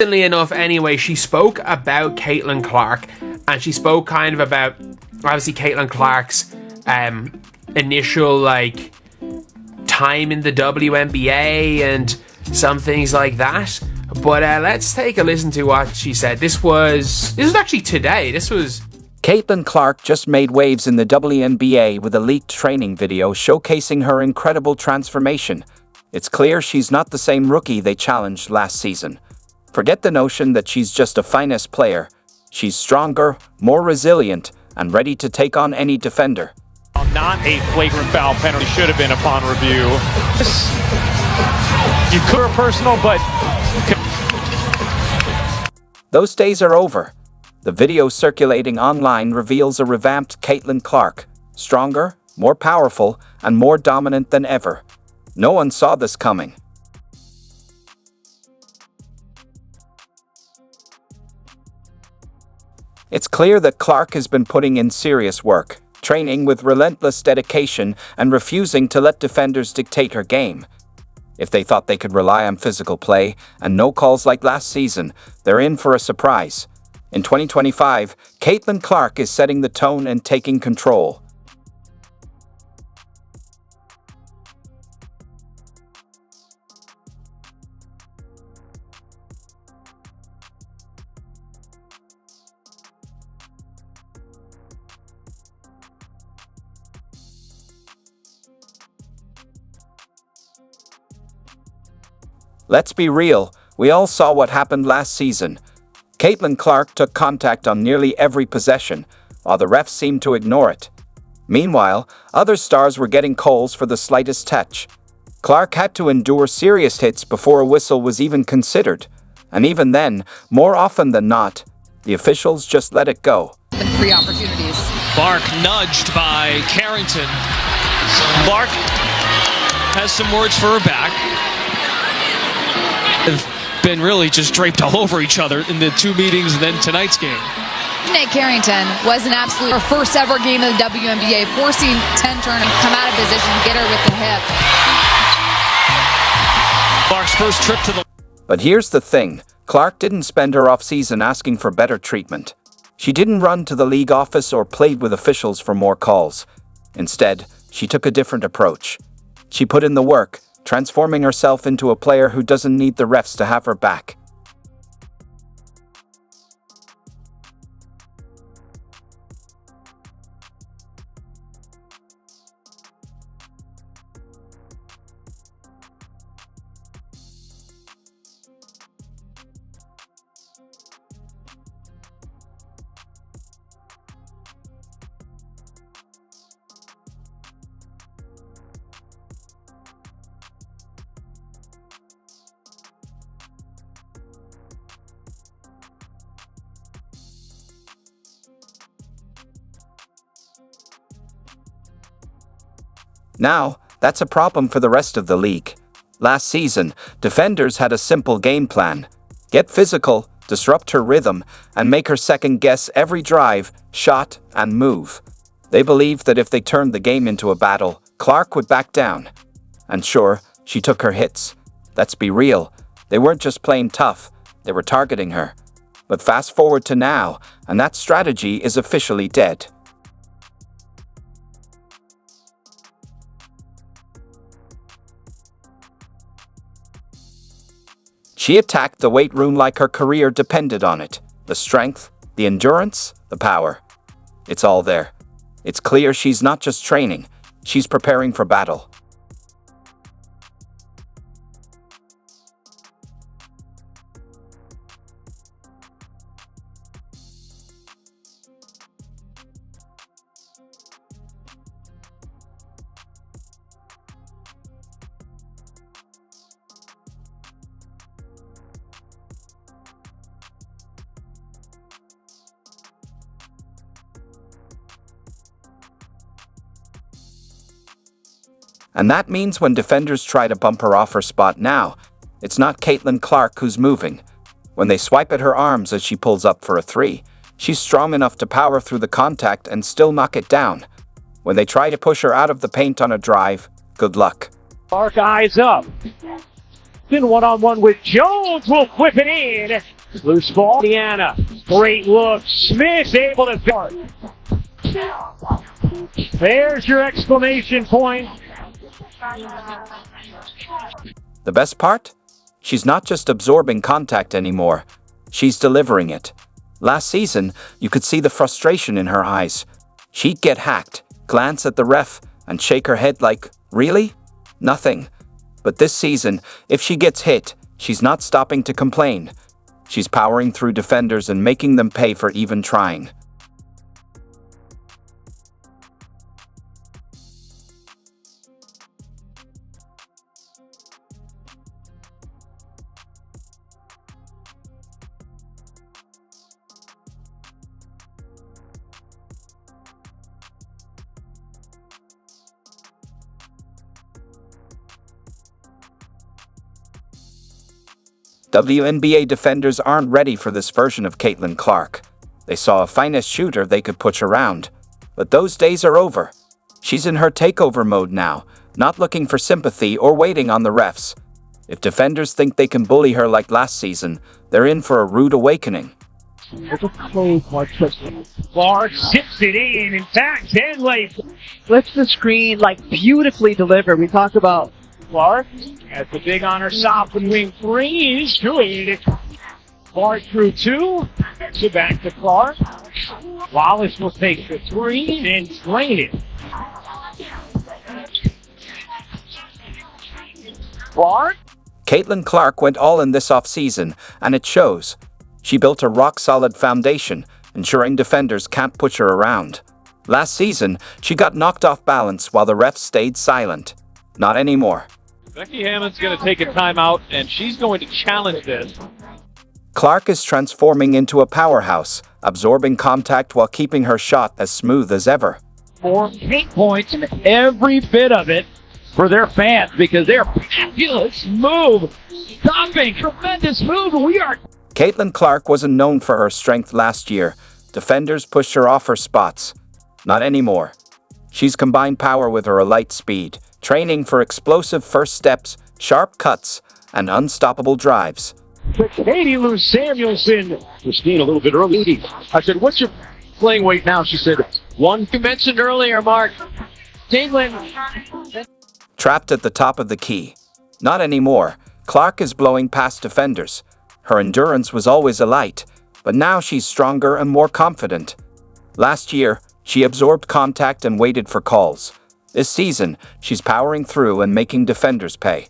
Interestingly enough, anyway, she spoke about Caitlin Clark, and she spoke kind of about, obviously, Caitlin Clark's initial, time in the WNBA and some things like that. But let's take a listen to what she said. This was actually today. Caitlin Clark just made waves in the WNBA with a leaked training video showcasing her incredible transformation. It's clear she's not the same rookie they challenged last season. Forget the notion that she's just a finesse player. She's stronger, more resilient, and ready to take on any defender. Not a flagrant foul penalty, should have been upon review. You could have personal, but... Those days are over. The video circulating online reveals a revamped Caitlin Clark, stronger, more powerful, and more dominant than ever. No one saw this coming. It's clear that Clark has been putting in serious work, training with relentless dedication and refusing to let defenders dictate her game. If they thought they could rely on physical play and no calls like last season, they're in for a surprise. In 2025, Caitlin Clark is setting the tone and taking control. Let's be real, we all saw what happened last season. Caitlin Clark took contact on nearly every possession, while the refs seemed to ignore it. Meanwhile, other stars were getting calls for the slightest touch. Clark had to endure serious hits before a whistle was even considered. And even then, more often than not, the officials just let it go. 3 opportunities. Clark nudged by Carrington. Clark has some words for her back. Have been really just draped all over each other in the 2 meetings and then tonight's game. Nate Carrington was an absolute her first ever game of the WNBA, forcing 10 turn and come out of position, get her with the hip. Clark's first trip to the... But here's the thing, Clark didn't spend her offseason asking for better treatment. She didn't run to the league office or plead with officials for more calls. Instead, she took a different approach. She put in the work, transforming herself into a player who doesn't need the refs to have her back. Now, that's a problem for the rest of the league. Last season, defenders had a simple game plan. Get physical, disrupt her rhythm, and make her second-guess every drive, shot, and move. They believed that if they turned the game into a battle, Clark would back down. And sure, she took her hits. Let's be real, they weren't just playing tough, they were targeting her. But fast forward to now, and that strategy is officially dead. She attacked the weight room like her career depended on it. The strength, the endurance, the power. It's all there. It's clear she's not just training, she's preparing for battle. And that means when defenders try to bump her off her spot now, it's not Caitlin Clark who's moving. When they swipe at her arms as she pulls up for a 3, she's strong enough to power through the contact and still knock it down. When they try to push her out of the paint on a drive, good luck. Clark eyes up. Then one-on-one with Jones will whip it in. Loose ball, Indiana. Great look. Smith able to guard. There's your exclamation point. The best part? She's not just absorbing contact anymore. She's delivering it. Last season, you could see the frustration in her eyes. She'd get hacked, glance at the ref, and shake her head like, really? Nothing. But this season, if she gets hit, she's not stopping to complain. She's powering through defenders and making them pay for even trying. WNBA defenders aren't ready for this version of Caitlin Clark. They saw a finest shooter they could push around. But those days are over. She's in her takeover mode now, not looking for sympathy or waiting on the refs. If defenders think they can bully her like last season, they're in for a rude awakening. Clark zips it in fact, Henley Flips the screen, like beautifully delivered. We talk about Clark has the big on her stop between three. He's doing it. Clark through two. So back to Clark. Wallace will take the three and drain it. Clark. Caitlin Clark went all in this offseason, and it shows. She built a rock-solid foundation, ensuring defenders can't push her around. Last season, she got knocked off balance while the refs stayed silent. Not anymore. Becky Hammond's going to take a timeout, and she's going to challenge this. Clark is transforming into a powerhouse, absorbing contact while keeping her shot as smooth as ever. 4 paint points, every bit of it for their fans, because they're fabulous move. Stopping, tremendous move, and we are... Caitlin Clark wasn't known for her strength last year. Defenders pushed her off her spots. Not anymore. She's combined power with her elite speed, training for explosive first steps, sharp cuts, and unstoppable drives. Katie Lou Samuelson. Christine a little bit early. I said, what's your playing weight now? She said, one. You mentioned earlier, Mark. Caitlin. Trapped at the top of the key. Not anymore. Clark is blowing past defenders. Her endurance was always elite, but now she's stronger and more confident. Last year, she absorbed contact and waited for calls. This season, she's powering through and making defenders pay.